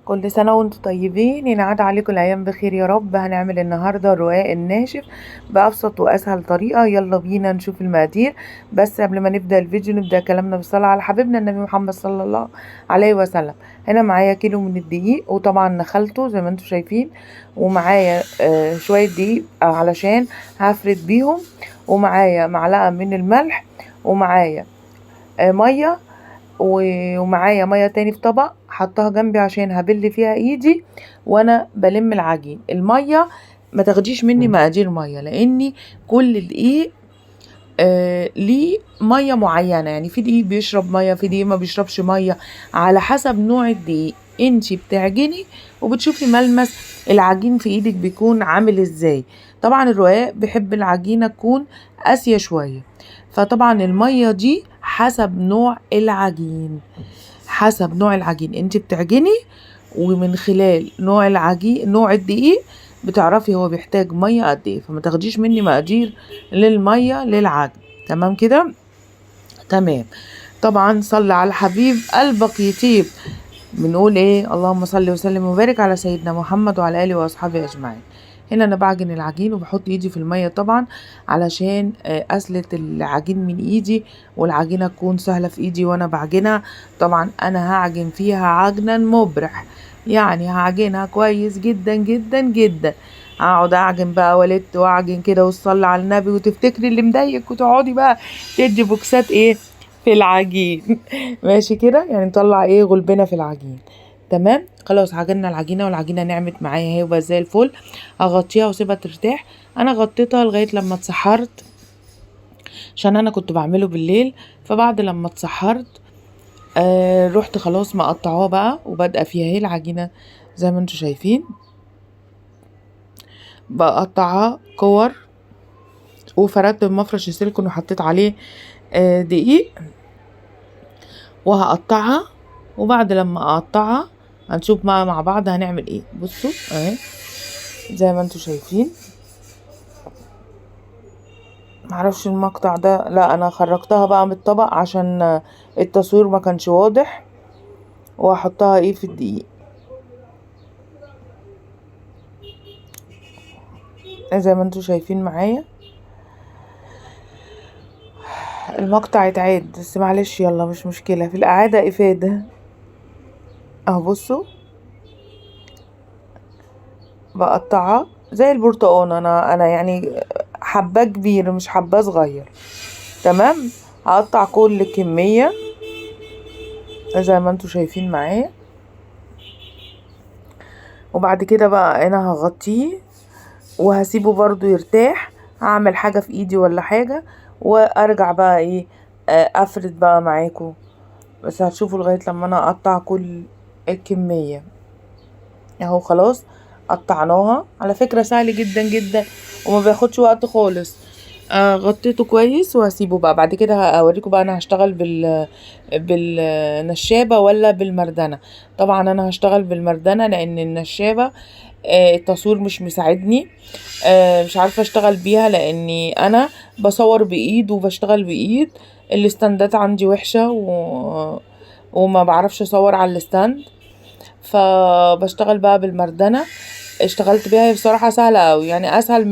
كل سنة وانتم طيبين، ينعاد عليكم الأيام بخير يا رب. هنعمل النهاردة الرقاق الناشف بأبسط وأسهل طريقة. يلا بينا نشوف المقادير. بس قبل ما نبدأ الفيديو نبدأ كلامنا بالصلاة على حبيبنا النبي محمد صلى الله عليه وسلم. هنا معايا كيلو من الدقيق، وطبعا نخلته زي ما انتم شايفين، ومعايا شوية دقيق علشان هفرد بيهم، ومعايا معلقة من الملح، ومعايا مية، ومعايا ميه تاني في طبق حطها جنبي عشان هبل فيها ايدي وانا بلم العجين. الميه ما تاخديش مني مقادير ميه، لاني كل دقيق ليه ميه معينه، يعني في دقيق بيشرب ميه، في دقيق ما بيشربش ميه، على حسب نوع الدقيق. انتي بتعجني وبتشوفي ملمس العجين في ايدك بيكون عامل ازاي. طبعا الرقاق بيحب العجينه تكون قاسيه شويه، فطبعا الميه دي حسب نوع العجين. حسب نوع العجين انت بتعجني، ومن خلال نوع العجين نوع الدقيق بتعرفي هو بيحتاج ميه قد ايه. فما تاخديش مني مقادير للميه للعجن. تمام كده؟ تمام. طبعا صلي على الحبيب قلبك يطيب. بنقول ايه؟ اللهم صل وسلم وبارك على سيدنا محمد وعلى اله واصحابه اجمعين. هنا انا بعجن العجين وبحط ايدي في الميه طبعا علشان اسلت العجين من ايدي، والعجينه تكون سهله في ايدي وانا بعجنها. طبعا انا هعجن فيها عجنا مبرح، يعني هعجنها كويس جدا جدا جدا. هقعد اعجن بقى والت واعجن كده وتصلي على النبي وتفتكري اللي مضايقك وتقعدي بقى تدي بوكسات ايه في العجين. ماشي كده، يعني نطلع ايه غلبنا في العجين. تمام، خلاص عجننا العجينه والعجينه نعمت معايا اهي وبقى زي الفل. اغطيها واسيبها ترتاح. انا غطيتها لغايه لما اتسحرت، عشان انا كنت بعمله بالليل. فبعد لما اتسحرت رحت خلاص مقطعاه بقى وبادئه فيها اهي العجينه زي ما انتوا شايفين. بقطعها كور، وفردت بمفرش السيليكون وحطيت عليه دقيق، وهقطعها. وبعد لما اقطعها هنشوف مع بعض هنعمل ايه. بصوا اهي زي ما انتوا شايفين. معرفش المقطع ده، لا انا خرجتها بقى من الطبق عشان التصوير ما كانش واضح. وهحطها ايه في الدقيق زي ما انتوا شايفين معايا. المقطع اتعاد بس معلش، يلا مش مشكلة، في الإعادة إفادة. اهو بصوا بقطعها زي البرتقال. انا يعني حباه كبير مش حباه صغير. تمام، هقطع كل كمية زي ما انتوا شايفين معايا. وبعد كده بقى انا هغطيه وهسيبه برضو يرتاح. هعمل حاجة في ايدي ولا حاجة وارجع بقى ايه افرد بقى معاكم. بس هتشوفوا لغاية لما انا اقطع كل الكمية. اهو خلاص قطعناها. على فكرة سهل جدا جدا وما بياخدش وقت خالص. غطيته كويس وهسيبه بقى. بعد كده هوريكم بقى انا هشتغل بالنشابة ولا بالمردنة. طبعا انا هشتغل بالمردنة لان النشابة التصوير مش مساعدني. مش عارفة اشتغل بيها لاني انا بصور بايد وبشتغل بايد. الاستندات عندي وحشة وما بعرفش اصور على الاستند، فبشتغل بقى بالمردنة. اشتغلت بيها، هي بصراحة سهلة اوي، يعني اسهل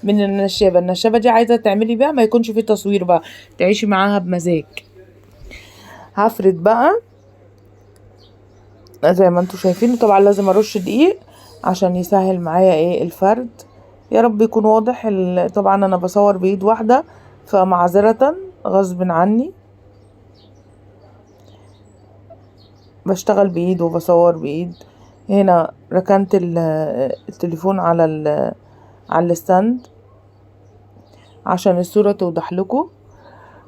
من النشابة. النشابة دي عايزة تعملي بيها ما يكونش فيه تصوير بقى، تعيشي معاها بمزاج. هفرد بقى زي ما انتوا شايفين. طبعا لازم ارش دقيق عشان يسهل معايا ايه الفرد. يا رب يكون واضح. طبعا انا بصور بايد واحدة فمعذرة غصب عني، بشتغل بايد وبصور بايد. هنا ركنت التليفون على الستاند عشان الصورة توضح لكم.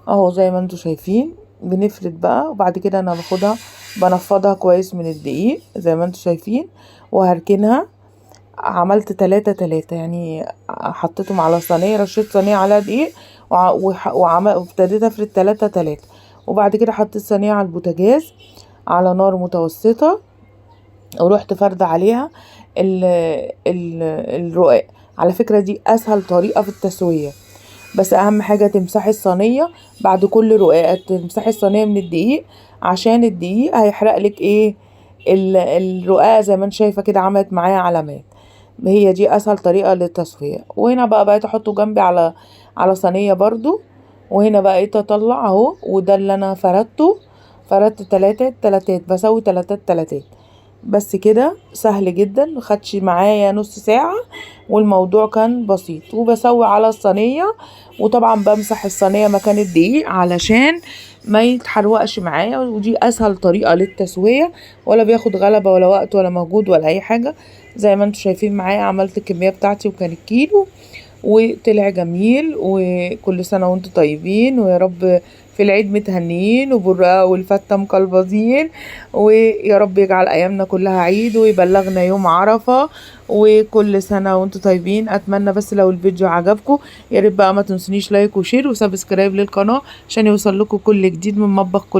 اهو زي ما انتوا شايفين بنفرد بقى. وبعد كده انا باخدها بنفضها كويس من الدقيق زي ما انتوا شايفين، وهركنها. عملت 3 يعني حطيتهم على صينية، رشيت صينية على دقيق وابتديت افرد 3. وبعد كده حطيت صينية على البوتاجاز على نار متوسطة، ورحت فردة عليها الرقاق. على فكرة دي اسهل طريقة في التسوية. بس اهم حاجة تمسحي الصينية بعد كل رقاقة، تمسحي الصينية من الدقيق عشان الدقيق هيحرق لك ايه الرقاق زي ما انت شايفة كده عملت معايا علامات. هي دي اسهل طريقة للتسوية. وهنا بقى احطه جنبي على صينية برضو. وهنا بقيت اطلع اهو، وده اللي انا فردت تلاتات، بسوي تلاتات. بس كده سهل جدا، مخدش معايا نص ساعة والموضوع كان بسيط. وبسوي على الصينية، وطبعا بمسح الصينية مكان الدقيق علشان ما يتحرقش معايا. ودي اسهل طريقة للتسوية، ولا بياخد غلبة ولا وقت ولا مجهود ولا اي حاجة. زي ما انتم شايفين معايا عملت الكمية بتاعتي وكان كيلو، وطلع جميل. وكل سنة وانتم طيبين، ويا رب في العيد متهنيين وبالرقاق والفتة مقلبظين. ويا رب يجعل ايامنا كلها عيد ويبلغنا يوم عرفة. وكل سنة وانتم طيبين. اتمنى بس لو الفيديو عجبكم يا ريت بقى ما تنسونيش لايك وشير وسبسكرايب للقناة عشان يوصل لكم كل جديد من مطبخ كل